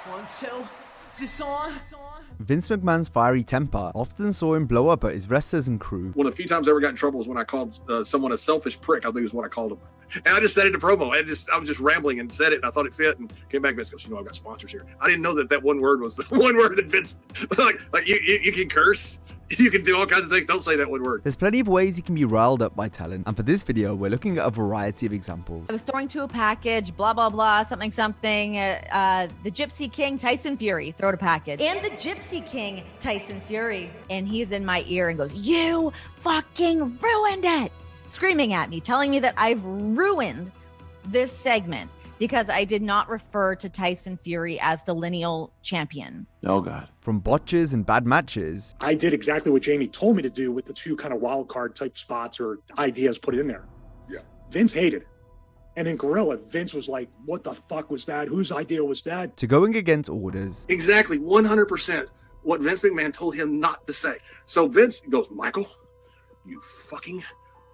1, 2, is this on? Vince McMahon's fiery temper often saw him blow up at his wrestlers and crew. One of the few times I ever got in trouble was when I called someone a selfish prick. I think is what I called him. And I just said it in promo. I was just rambling and said it, and I thought it fit, and came back. Vince goes, I've got sponsors here. I didn't know that one word was the one word that Vince, like you can curse. You can do all kinds of things. Don't say that one word. There's plenty of ways you can be riled up by talent, and for this video, we're looking at a variety of examples. I was throwing to a package, blah, blah, blah, something, something. The Gypsy King, Tyson Fury, throw to package. And the Gypsy King, Tyson Fury. And he's in my ear and goes, you fucking ruined it. Screaming at me, telling me that I've ruined this segment because I did not refer to Tyson Fury as the lineal champion. Oh, God. From botches and bad matches. I did exactly what Jamie told me to do with the two kind of wild card type spots or ideas put in there. Yeah. Vince hated it. And in Gorilla, Vince was like, what the fuck was that? Whose idea was that? To going against orders. Exactly, 100% what Vince McMahon told him not to say. So Vince goes, Michael, you fucking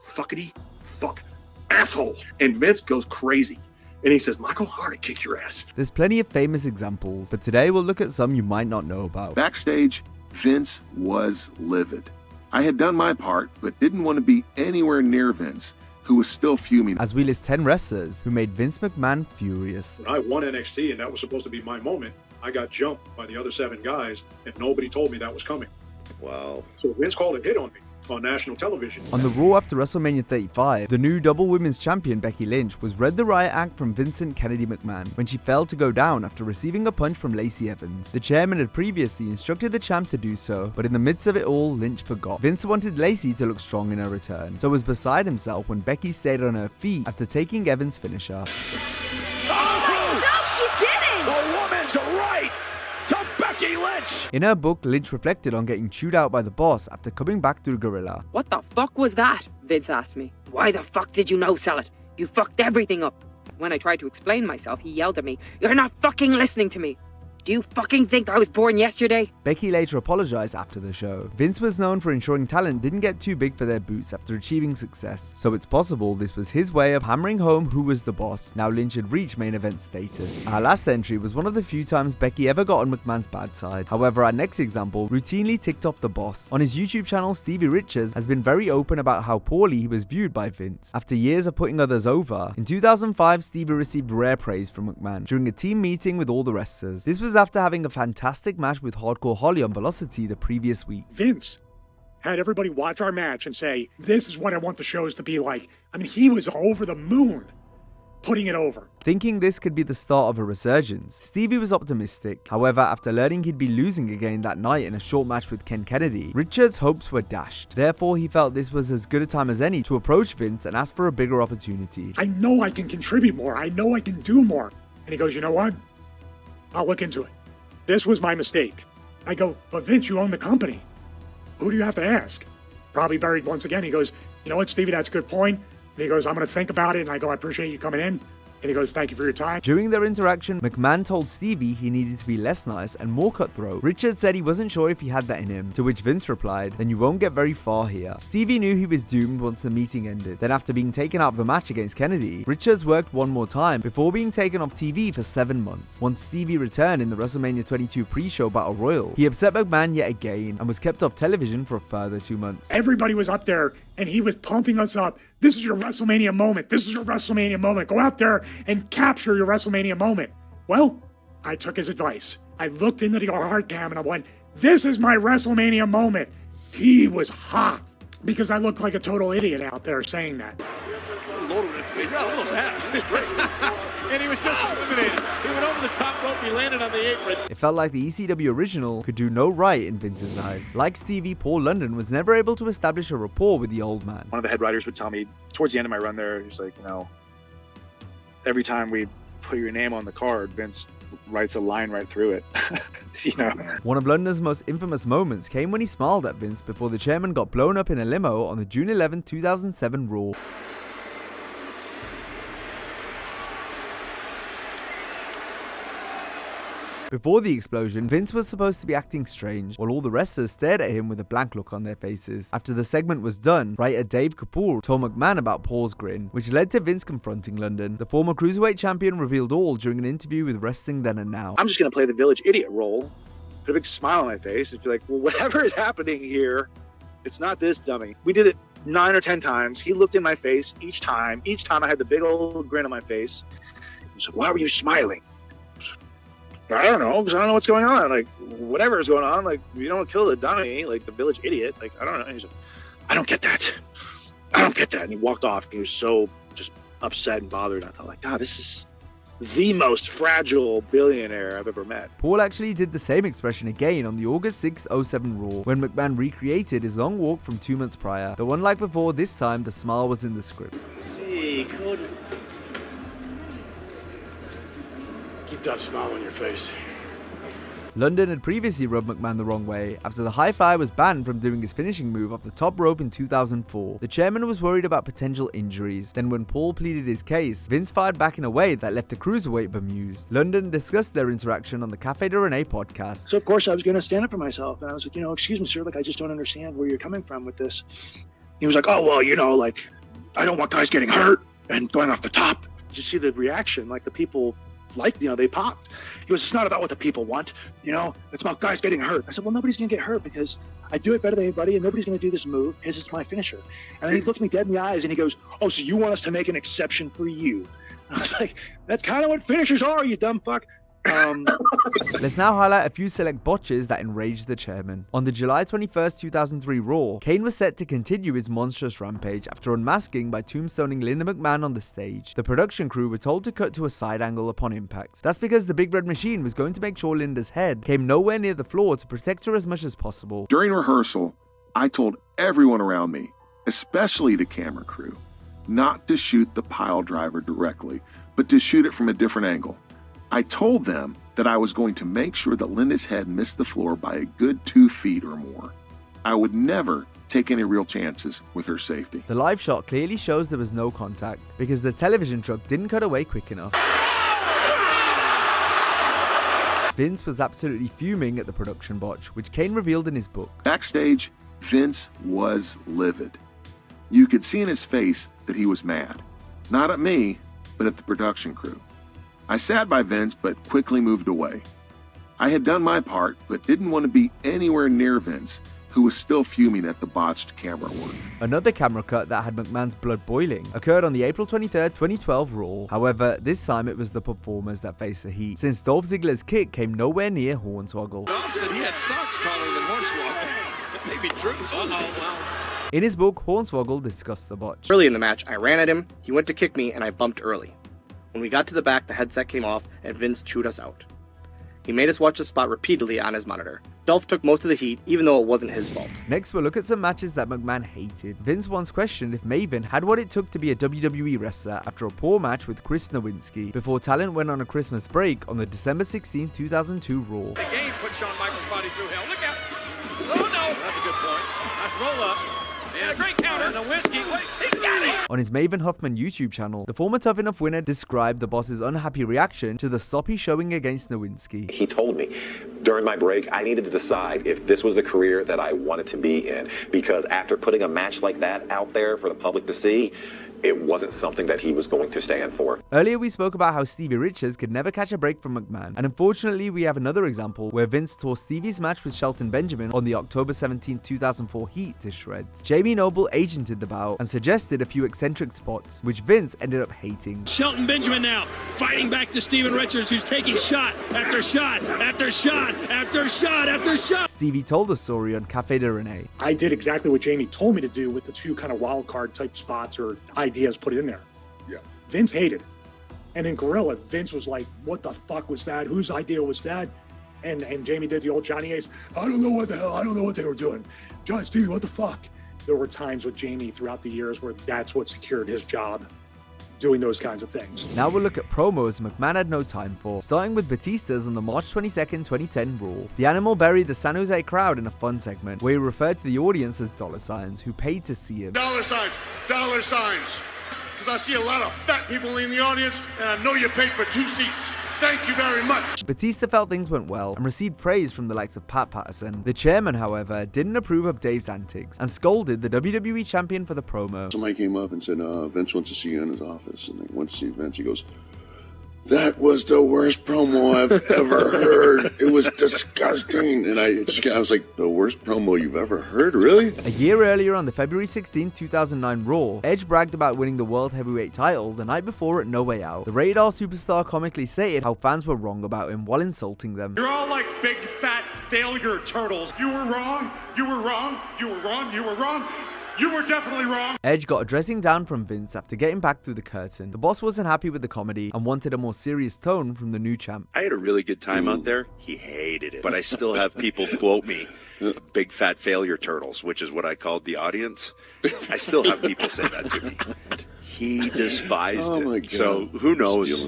fuckity fuck asshole. And Vince goes crazy. And he says, Michael, I already kicked your ass. There's plenty of famous examples, but today we'll look at some you might not know about. Backstage, Vince was livid. I had done my part, but didn't want to be anywhere near Vince, who was still fuming. As we list 10 wrestlers who made Vince McMahon furious. When I won NXT and that was supposed to be my moment, I got jumped by the other 7 guys and nobody told me that was coming. Wow. So Vince called a hit on me on national television. On the Raw after WrestleMania 35, the new double women's champion Becky Lynch was read the riot act from Vincent Kennedy McMahon when she failed to go down after receiving a punch from Lacey Evans. The chairman had previously instructed the champ to do so, but in the midst of it all, Lynch forgot. Vince wanted Lacey to look strong in her return, so was beside himself when Becky stayed on her feet after taking Evans' finisher. No, she didn't! The woman's right to Becky Lynch. In her book, Lynch reflected on getting chewed out by the boss after coming back through Gorilla. What the fuck was that? Vince asked me. Why the fuck did you no-sell it? You fucked everything up. When I tried to explain myself, he yelled at me, you're not fucking listening to me. Do you fucking think I was born yesterday? Becky later apologized after the show. Vince was known for ensuring talent didn't get too big for their boots after achieving success, so it's possible this was his way of hammering home who was the boss, now Lynch had reached main event status. Our last entry was one of the few times Becky ever got on McMahon's bad side. However, our next example routinely ticked off the boss. On his YouTube channel, Stevie Richards has been very open about how poorly he was viewed by Vince. After years of putting others over, in 2005, Stevie received rare praise from McMahon during a team meeting with all the wrestlers. This was after having a fantastic match with Hardcore Holly on Velocity the previous week. Vince had everybody watch our match and say, this is what I want the shows to be like. I mean, he was over the moon putting it over. Thinking this could be the start of a resurgence, Stevie was optimistic. However, after learning he'd be losing again that night in a short match with Ken Kennedy, Richards' hopes were dashed. Therefore, he felt this was as good a time as any to approach Vince and ask for a bigger opportunity. I know I can contribute more. I know I can do more. And he goes, you know what? I'll look into it. This was my mistake. I go, but Vince, you own the company. Who do you have to ask? Probably buried once again. He goes, you know what, Stevie, that's a good point. And he goes, I'm going to think about it. And I go, I appreciate you coming in. And he goes, thank you for your time. During their interaction, McMahon told Stevie he needed to be less nice and more cutthroat. Richards said he wasn't sure if he had that in him, to which Vince replied, then you won't get very far here. Stevie knew he was doomed once the meeting ended. Then after being taken out of the match against Kennedy, Richards worked one more time before being taken off TV for 7 months. Once Stevie returned in the WrestleMania 22 pre-show Battle Royal, he upset McMahon yet again and was kept off television for a further 2 months. Everybody was up there and he was pumping us up. This is your WrestleMania moment. This is your WrestleMania moment. Go out there and capture your WrestleMania moment. Well, I took his advice. I looked into the hard cam and I went, this is my WrestleMania moment. He was hot because I looked like a total idiot out there saying that. And he was just eliminated. He went over the top rope, he landed on the apron. It felt like the ECW original could do no right in Vince's eyes. Like Stevie, Paul London was never able to establish a rapport with the old man. One of the head writers would tell me towards the end of my run there, he's like, you know, every time we put your name on the card, Vince writes a line right through it. You know. One of London's most infamous moments came when he smiled at Vince before the chairman got blown up in a limo on the June 11, 2007 Raw. Before the explosion, Vince was supposed to be acting strange, while all the wrestlers stared at him with a blank look on their faces. After the segment was done, writer Dave Kapoor told McMahon about Paul's grin, which led to Vince confronting London. The former Cruiserweight champion revealed all during an interview with Wrestling Then and Now. I'm just going to play the village idiot role, put a big smile on my face, and be like, well, whatever is happening here, it's not this dummy. We did it 9 or 10 times. He looked in my face each time. Each time I had the big old grin on my face. He said, why were you smiling? I don't know, because I don't know what's going on. Like, whatever is going on, like, you don't kill the dummy, like the village idiot. Like, I don't know. He's like, I don't get that. I don't get that. And he walked off. He was so just upset and bothered. I thought, like, God, this is the most fragile billionaire I've ever met. Paul actually did the same expression again on the August 6, 07 Raw, when McMahon recreated his long walk from 2 months prior. Though unlike before, this time the smile was in the script. See, could keep that smile on your face. London had previously rubbed McMahon the wrong way after the High Flyer was banned from doing his finishing move off the top rope in 2004. The chairman was worried about potential injuries. Then when Paul pleaded his case, Vince fired back in a way that left the Cruiserweight bemused. London discussed their interaction on the Cafe de Rene podcast. So of course I was going to stand up for myself, and I was like, excuse me, sir, like, I just don't understand where you're coming from with this. He was like, oh, well, like, I don't want guys getting hurt and going off the top. Did you see the reaction? Like, the people, like, they popped. He goes, it's not about what the people want, it's about guys getting hurt. I said, well, nobody's gonna get hurt because I do it better than anybody, and nobody's gonna do this move because it's my finisher. And then he looked me dead in the eyes and he goes, oh, so you want us to make an exception for you? And I was like, that's kind of what finishers are, you dumb fuck. Let's now highlight a few select botches that enraged the chairman. On the July 21st, 2003 Raw, Kane was set to continue his monstrous rampage after unmasking by tombstoning Linda McMahon on the stage. The production crew were told to cut to a side angle upon impact. That's because the Big Red Machine was going to make sure Linda's head came nowhere near the floor to protect her as much as possible. During rehearsal, I told everyone around me, especially the camera crew, not to shoot the pile driver directly, but to shoot it from a different angle. I told them that I was going to make sure that Linda's head missed the floor by a good 2 feet or more. I would never take any real chances with her safety. The live shot clearly shows there was no contact because the television truck didn't cut away quick enough. Vince was absolutely fuming at the production botch, which Kane revealed in his book. Backstage, Vince was livid. You could see in his face that he was mad. Not at me, but at the production crew. I sat by Vince, but quickly moved away. I had done my part, but didn't want to be anywhere near Vince, who was still fuming at the botched camera work. Another camera cut that had McMahon's blood boiling occurred on the April 23rd, 2012 Raw. However, this time it was the performers that faced the heat, since Dolph Ziggler's kick came nowhere near Hornswoggle. Dolph said he had socks taller than Hornswoggle. That may be true. In his book, Hornswoggle discussed the botch. Early in the match, I ran at him, he went to kick me, and I bumped early. When we got to the back, the headset came off, and Vince chewed us out. He made us watch the spot repeatedly on his monitor. Dolph took most of the heat, even though it wasn't his fault. Next, we'll look at some matches that McMahon hated. Vince once questioned if Maven had what it took to be a WWE wrestler after a poor match with Chris Nowinski, before talent went on a Christmas break on the December 16, 2002 Raw. The game put Shawn Michaels' body through hell. Look out! Oh no! That's a good point. Nice roll up. And a great counter. And Nowinski, he got it! On his Maven Huffman YouTube channel, the former Tough Enough winner described the boss's unhappy reaction to the sloppy showing against Nowinski. He told me during my break I needed to decide if this was the career that I wanted to be in, because after putting a match like that out there for the public to see, it wasn't something that he was going to stand for. Earlier we spoke about how Stevie Richards could never catch a break from McMahon, and unfortunately we have another example where Vince tore Stevie's match with Shelton Benjamin on the October 17, 2004 Heat to shreds. Jamie Noble agented the bout and suggested a few eccentric spots, which Vince ended up hating. Shelton Benjamin now fighting back to Stevie Richards, who's taking shot after shot after shot after shot after shot. Stevie told the story on Cafe de Rene. I did exactly what Jamie told me to do with the 2 kind of wild card type spots or ideas put in there. Yeah. Vince hated it. And in Gorilla, Vince was like, what the fuck was that? Whose idea was that? And Jamie did the old Johnny Ace, I don't know what the hell, I don't know what they were doing. John, Stevie, what the fuck? There were times with Jamie throughout the years where that's what secured his job, doing those kinds of things. Now we'll look at promos McMahon had no time for, starting with Batista's on the March 22nd, 2010 Raw. The Animal buried the San Jose crowd in a fun segment where he referred to the audience as dollar signs who paid to see him. Dollar signs, because I see a lot of fat people in the audience, and I know you paid for 2 seats. Thank you very much. Batista felt things went well and received praise from the likes of Pat Patterson. The chairman, however, didn't approve of Dave's antics and scolded the WWE champion for the promo. Somebody came up and said, Vince wants to see you in his office. And they went to see Vince. He goes, that was the worst promo I've ever heard. It was disgusting. And I was like, the worst promo you've ever heard? Really? A year earlier on the February 16, 2009 Raw, Edge bragged about winning the World Heavyweight title the night before at No Way Out. The Rated R superstar comically stated how fans were wrong about him while insulting them. You're all like big fat failure turtles. You were wrong. You were wrong. You were wrong. You were wrong. You were definitely wrong. Edge got a dressing down from Vince after getting back through the curtain. The boss wasn't happy with the comedy and wanted a more serious tone from the new champ. I had a really good time out there. He hated it. But I still have people quote me big fat failure turtles, which is what I called the audience. I still have people say that to me. He despised it. So who knows?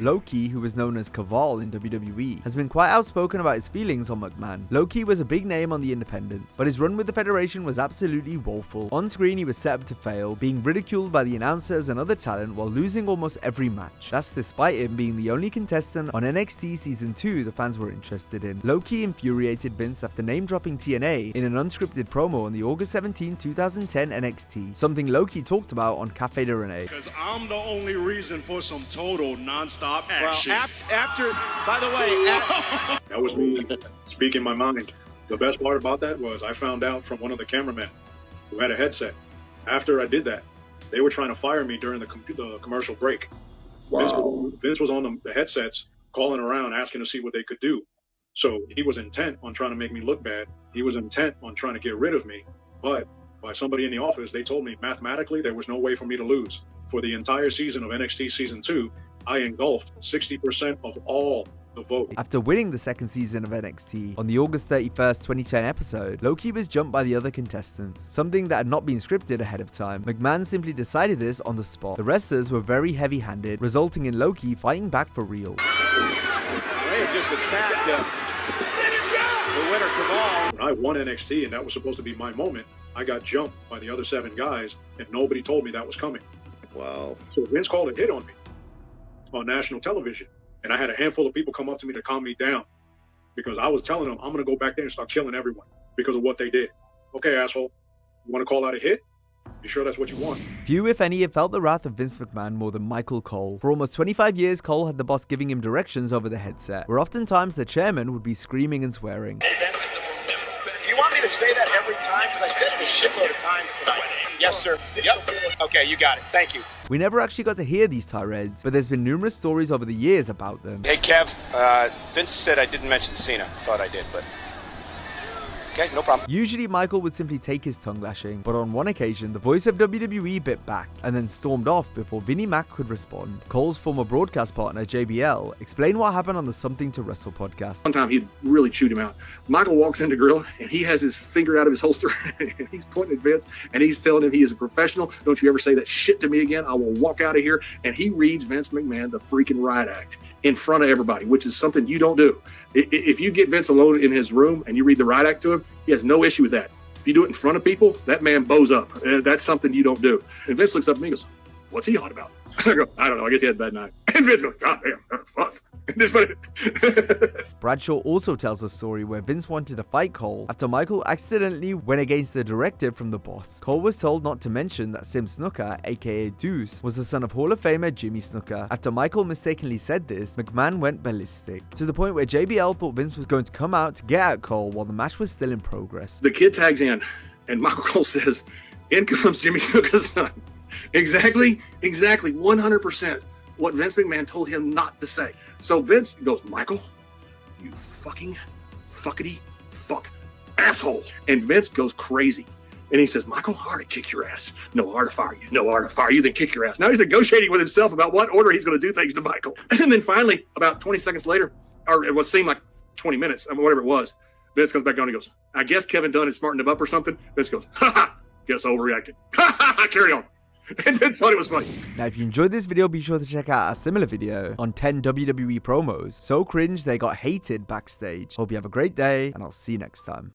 Low-Ki, who was known as Kaval in WWE, has been quite outspoken about his feelings on McMahon. Low-Ki was a big name on the independents, but his run with the Federation was absolutely woeful. On screen, he was set up to fail, being ridiculed by the announcers and other talent while losing almost every match. That's despite him being the only contestant on NXT Season 2 the fans were interested in. Low-Ki infuriated Vince after name-dropping TNA in an unscripted promo on the August 17, 2010 NXT, something Low-Ki talked about on Cafe de Rene. Because I'm the only reason for some total non-stop action. Well, after by the way, That was me speaking my mind. The best part about that was I found out from one of the cameramen who had a headset. After I did that, they were trying to fire me during the commercial break. Wow. Vince was on the headsets calling around asking to see what they could do. So he was intent on trying to make me look bad. He was intent on trying to get rid of me. But by somebody in the office, they told me mathematically there was no way for me to lose. For the entire season of NXT Season 2, I engulfed 60% of all the vote. After winning the second season of NXT, on the August 31st, 2010 episode, Low-Ki was jumped by the other contestants, something that had not been scripted ahead of time. McMahon simply decided this on the spot. The wrestlers were very heavy-handed, resulting in Low-Ki fighting back for real. they just attacked the winner, Kaval. When I won NXT and that was supposed to be my moment, I got jumped by the other 7 guys and nobody told me that was coming. Wow. So Vince called a hit on me on national television. And I had a handful of people come up to me to calm me down because I was telling them I'm going to go back there and start killing everyone because of what they did. Okay, asshole, you want to call out a hit? You sure that's what you want? Few, if any, have felt the wrath of Vince McMahon more than Michael Cole. For almost 25 years, Cole had the boss giving him directions over the headset, where oftentimes the chairman would be screaming and swearing. Hey, Vince, do you want me to say that every time? Because I said it a shitload of times tonight. Yes, sir. Yep. Okay, you got it. Thank you. We never actually got to hear these tirades, but there's been numerous stories over the years about them. Hey, Kev, Vince said I didn't mention Cena. Thought I did, but... Okay, no problem. Usually Michael would simply take his tongue lashing, but on one occasion, the voice of WWE bit back and then stormed off before Vinnie Mac could respond. Cole's former broadcast partner, JBL, explained what happened on the Something to Wrestle podcast. One time he really chewed him out. Michael walks into Gorilla and he has his finger out of his holster and he's pointing at Vince and he's telling him he is a professional. Don't you ever say that shit to me again. I will walk out of here. And he reads Vince McMahon the freaking riot act in front of everybody, which is something you don't do. If you get Vince alone in his room and you read the riot act to him, he has no issue with that. If you do it in front of people, that man bows up. That's something you don't do. And Vince looks up at me and goes, what's he hot about? I go, I don't know. I guess he had a bad night. And Vince goes, God damn, fuck. Bradshaw also tells a story where Vince wanted to fight Cole after Michael accidentally went against the directive from the boss. Cole was told not to mention that Sim Snuka, aka Deuce, was the son of Hall of Famer Jimmy Snuka. After Michael mistakenly said this, McMahon went ballistic, to the point where JBL thought Vince was going to come out to get at Cole while the match was still in progress. The kid tags in and Michael Cole says, in comes Jimmy Snuka's son. Exactly, 100% what Vince McMahon told him not to say. So Vince goes, Michael, you fucking fuckity fuck asshole. And Vince goes crazy. And he says, Michael, I ought to kick your ass. No, I ought to fire you. No, I ought to fire you, then kick your ass. Now he's negotiating with himself about what order he's going to do things to Michael. And then finally, about 20 seconds later, or it would seem like 20 minutes, whatever it was, Vince comes back on and he goes, I guess Kevin Dunn had smartened him up or something. Vince goes, ha ha, guess I overreacted. Ha ha, carry on. And Vince thought it was funny. Now, if you enjoyed this video, be sure to check out a similar video on 10 WWE promos so cringe they got hated backstage. Hope you have a great day, and I'll see you next time.